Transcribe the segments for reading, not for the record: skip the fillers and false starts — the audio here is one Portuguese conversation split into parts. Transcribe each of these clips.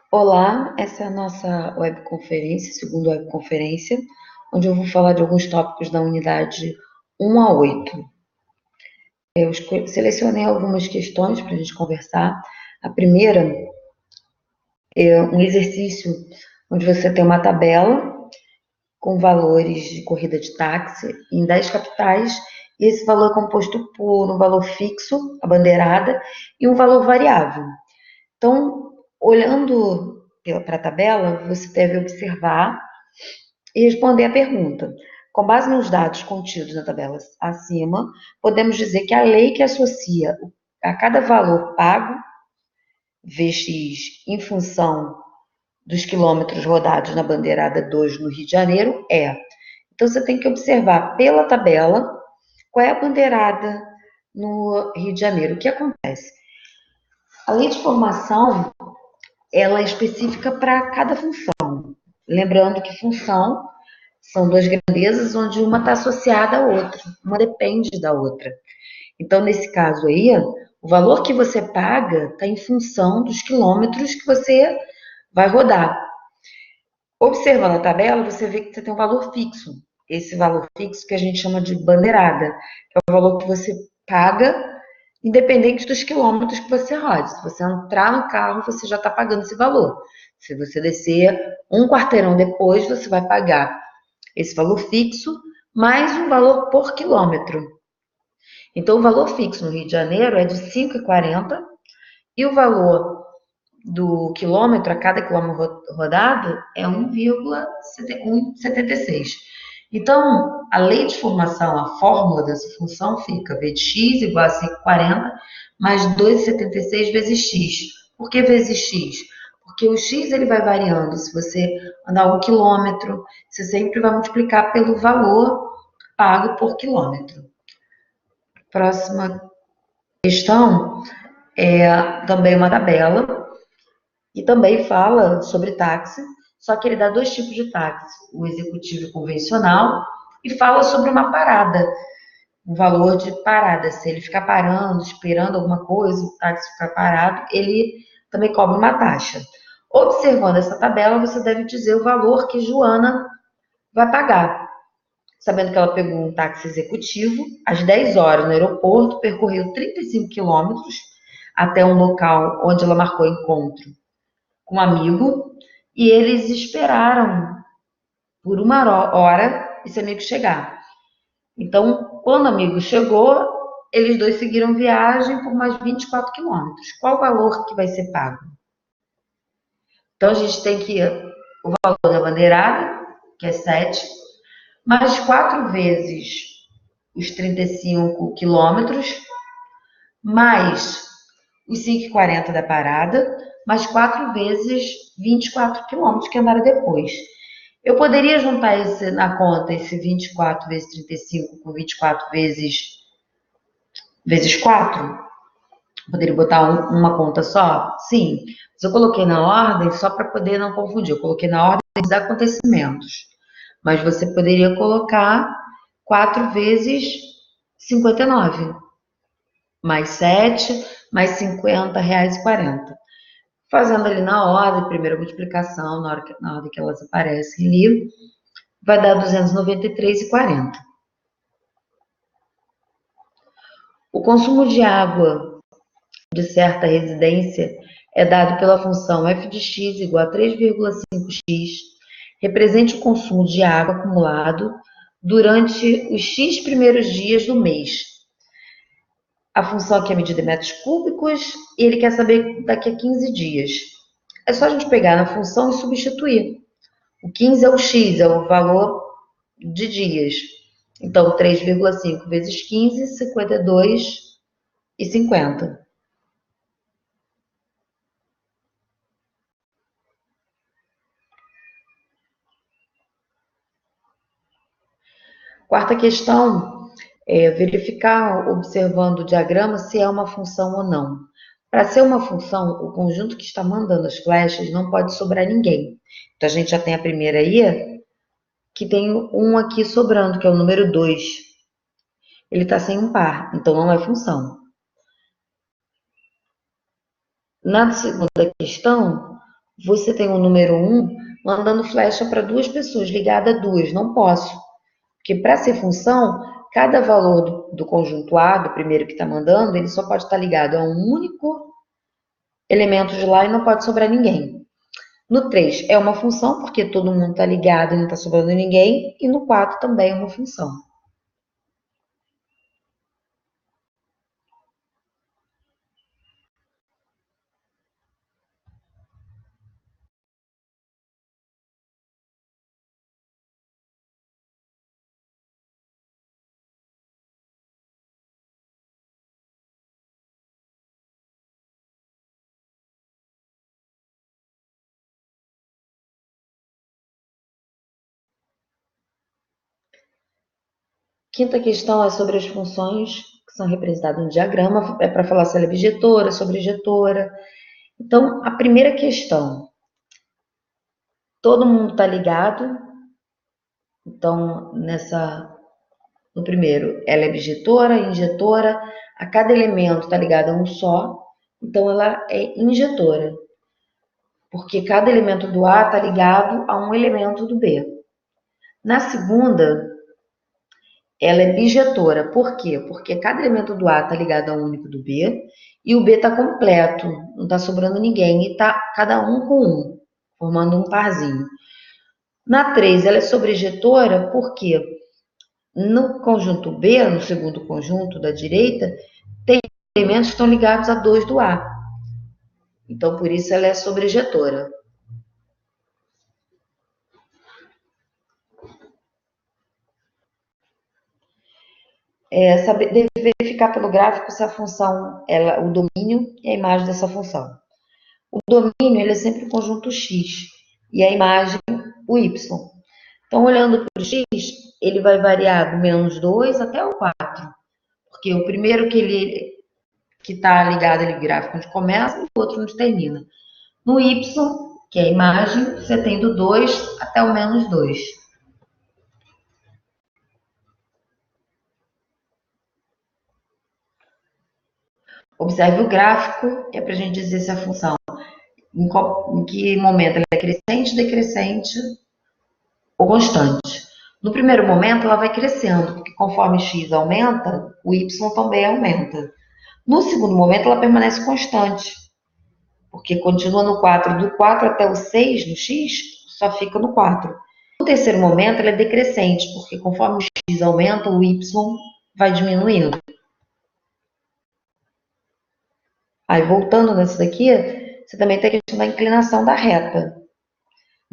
Olá, essa é a nossa webconferência, segunda webconferência, onde eu vou falar de alguns tópicos da unidade 1 a 8. Eu selecionei algumas questões para a gente conversar. A primeira é um exercício onde você tem uma tabela com valores de corrida de táxi em 10 capitais, e esse valor é composto por um valor fixo, a bandeirada, e um valor variável. Então, olhando para a tabela, você deve observar e responder a pergunta. Com base nos dados contidos na tabela acima, podemos dizer que a lei que associa a cada valor pago, Vx, em função dos quilômetros rodados na bandeirada 2 no Rio de Janeiro é. Então, você tem que observar pela tabela qual é a bandeirada no Rio de Janeiro. O que acontece? A lei de formação, ela é específica para cada função. Lembrando que função são duas grandezas onde uma está associada à outra, uma depende da outra. Então, nesse caso aí, o valor que você paga está em função dos quilômetros que você vai rodar. Observando a tabela, você vê que você tem um valor fixo. Esse valor fixo que a gente chama de bandeirada, que é o valor que você paga independente dos quilômetros que você rode. Se você entrar no carro, você já está pagando esse valor. Se você descer um quarteirão depois, você vai pagar esse valor fixo, mais um valor por quilômetro. Então, o valor fixo no Rio de Janeiro é de 5,40 e o valor do quilômetro, a cada quilômetro rodado, é 1,76. Então, a lei de formação, a fórmula dessa função fica V de x igual a 5,40 mais 2,76 vezes x. Por que vezes x? Porque o x ele vai variando. Se você andar 1 quilômetro, você sempre vai multiplicar pelo valor pago por quilômetro. Próxima questão é também uma tabela e também fala sobre táxi, só que ele dá dois tipos de táxi, o executivo convencional e fala sobre uma parada, um valor de parada. Se ele ficar parando, esperando alguma coisa, o táxi ficar parado, ele também cobra uma taxa. Observando essa tabela, você deve dizer o valor que Joana vai pagar. Sabendo que ela pegou um táxi executivo, às 10 horas no aeroporto, percorreu 35 quilômetros até um local onde ela marcou encontro com um amigo, e eles esperaram por 1 hora esse amigo chegar. Então, quando o amigo chegou, eles dois seguiram viagem por mais 24 quilômetros. Qual o valor que vai ser pago? Então, a gente tem que o valor da bandeirada, que é 7, mais 4 vezes os 35 quilômetros, mais os 5,40 da parada, mais 4 vezes 24 quilômetros que andaram depois. Eu poderia juntar na conta esse 24 vezes 35 com 24 vezes 4? Poderia botar uma conta só? Sim. Mas eu coloquei na ordem só para poder não confundir. Eu coloquei na ordem dos acontecimentos. Mas você poderia colocar 4 vezes 59, mais 7, mais R$ 50,40. Fazendo ali na ordem, primeira multiplicação, na ordem que elas aparecem ali, vai dar 293,40. O consumo de água de certa residência é dado pela função f de x igual a 3,5x, represente o consumo de água acumulado durante os x primeiros dias do mês. A função aqui é medida em metros cúbicos e ele quer saber daqui a 15 dias. É só a gente pegar na função e substituir. O 15 é o x, é o valor de dias. Então, 3,5 vezes 15, 52,50. Quarta questão é verificar, observando o diagrama, se é uma função ou não. Para ser uma função, o conjunto que está mandando as flechas não pode sobrar ninguém. Então, a gente já tem a primeira aí, que tem um aqui sobrando, que é o número 2. Ele está sem um par, então não é função. Na segunda questão, você tem o número 1 mandando flecha para duas pessoas, ligada a duas. Não posso. Porque para ser função, cada valor do conjunto A, do primeiro que está mandando, ele só pode estar ligado a um único elemento de lá e não pode sobrar ninguém. No 3 é uma função, porque todo mundo está ligado e não está sobrando ninguém. E no 4 também é uma função. Quinta questão é sobre as funções que são representadas no diagrama. É para falar se ela é bijetora, sobrejetora. Então, a primeira questão. Todo mundo está ligado. Então, no primeiro, ela é bijetora, injetora. A cada elemento está ligado a um só. Então, ela é injetora. Porque cada elemento do A está ligado a um elemento do B. Na segunda, ela é bijetora. Por quê? Porque cada elemento do A está ligado a um único do B e o B está completo, não está sobrando ninguém, e está cada um com um, formando um parzinho. Na 3, ela é sobrejetora porque no conjunto B, no segundo conjunto da direita, tem elementos que estão ligados a 2 do A. Então, por isso, ela é sobrejetora. Deve verificar pelo gráfico se a função, o domínio e a imagem dessa função. O domínio ele é sempre o conjunto X e a imagem o Y. Então, olhando para o X, ele vai variar do -2 até o 4, porque o primeiro que está ligado ali no gráfico onde começa e o outro onde termina. No Y, que é a imagem, você tem do 2 até o -2. Observe o gráfico, é para a gente dizer se a função, em que momento ela é crescente, decrescente ou constante. No primeiro momento, ela vai crescendo, porque conforme x aumenta, o y também aumenta. No segundo momento, ela permanece constante, porque continua no 4. Do 4 até o 6 no x, só fica no 4. No terceiro momento, ela é decrescente, porque conforme o x aumenta, o y vai diminuindo. Aí, voltando nessa daqui, você também tem a questão da inclinação da reta.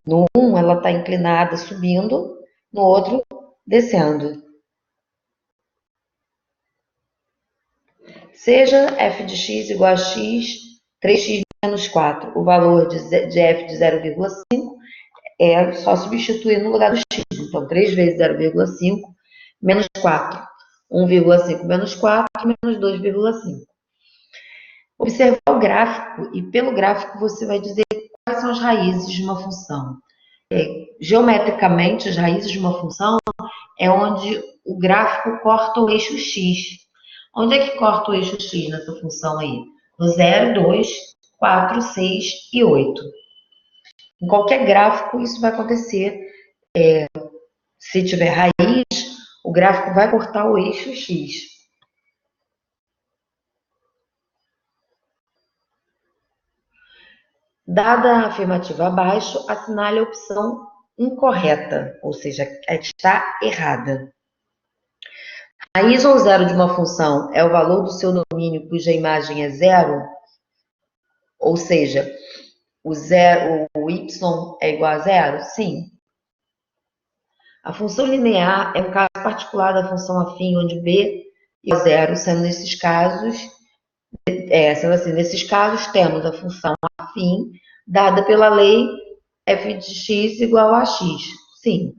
No 1, ela está inclinada subindo, no outro, descendo. Seja f de x igual a x, 3x menos 4. O valor de f de 0,5 é só substituir no lugar do x. Então, 3 vezes 0,5 menos 4. 1,5 menos 4 menos 2,5. Observar o gráfico e pelo gráfico você vai dizer quais são as raízes de uma função. Geometricamente, as raízes de uma função é onde o gráfico corta o eixo x. Onde é que corta o eixo x nessa função aí? No 0, 2, 4, 6 e 8. Em qualquer gráfico isso vai acontecer. Se tiver raiz, o gráfico vai cortar o eixo x. Dada a afirmativa abaixo, assinale a opção incorreta, ou seja, a que está errada. Raiz ou zero de uma função é o valor do seu domínio cuja imagem é zero, ou seja, o y é igual a zero? Sim. A função linear é um caso particular da função afim, onde b é zero, sendo nesses casos, nesses casos temos a função afim dada pela lei f de x igual a x. Sim,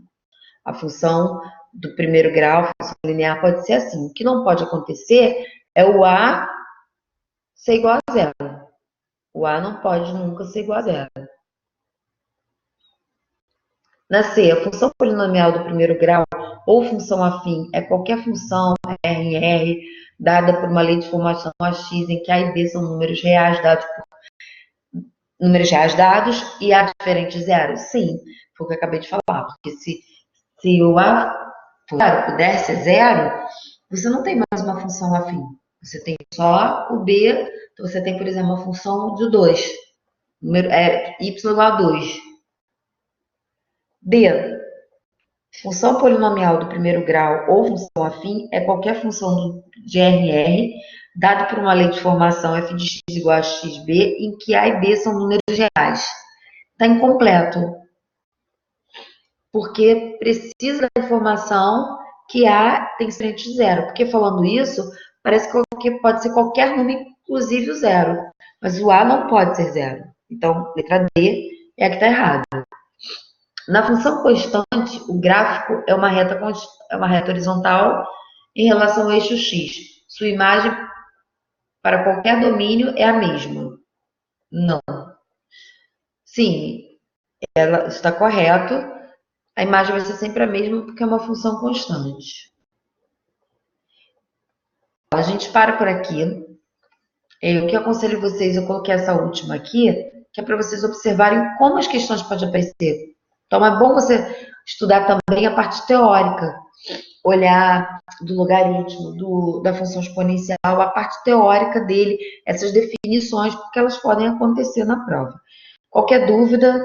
a função do primeiro grau, a função linear, pode ser assim. O que não pode acontecer é o a ser igual a zero. O a não pode nunca ser igual a zero. Na C, a função polinomial do primeiro grau ou função afim é qualquer função R em R dada por uma lei de formação AX em que A e B são números reais dados por números reais dados e A diferente de zero? Sim, foi o que eu acabei de falar. Porque se o A puder ser zero, você não tem mais uma função afim. Você tem só o B, então você tem, por exemplo, uma função de 2, número, y igual a 2. D, função polinomial do primeiro grau ou função afim é qualquer função de RR dada por uma lei de formação f de x igual a xb, em que A e B são números reais. Está incompleto, porque precisa da informação que A tem frente de zero. Porque falando isso, parece que pode ser qualquer número, inclusive o zero. Mas o A não pode ser zero. Então, letra D é a que está errada. Na função constante, o gráfico é uma reta horizontal em relação ao eixo x. Sua imagem para qualquer domínio é a mesma. Não. Sim, ela está correto. A imagem vai ser sempre a mesma porque é uma função constante. A gente para por aqui. O que eu aconselho vocês, eu coloquei essa última aqui, que é para vocês observarem como as questões podem aparecer. Então, é bom você estudar também a parte teórica, olhar do logaritmo, da função exponencial, a parte teórica dele, essas definições, porque elas podem acontecer na prova. Qualquer dúvida,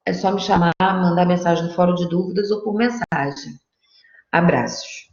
é só me chamar, mandar mensagem no fórum de dúvidas ou por mensagem. Abraços.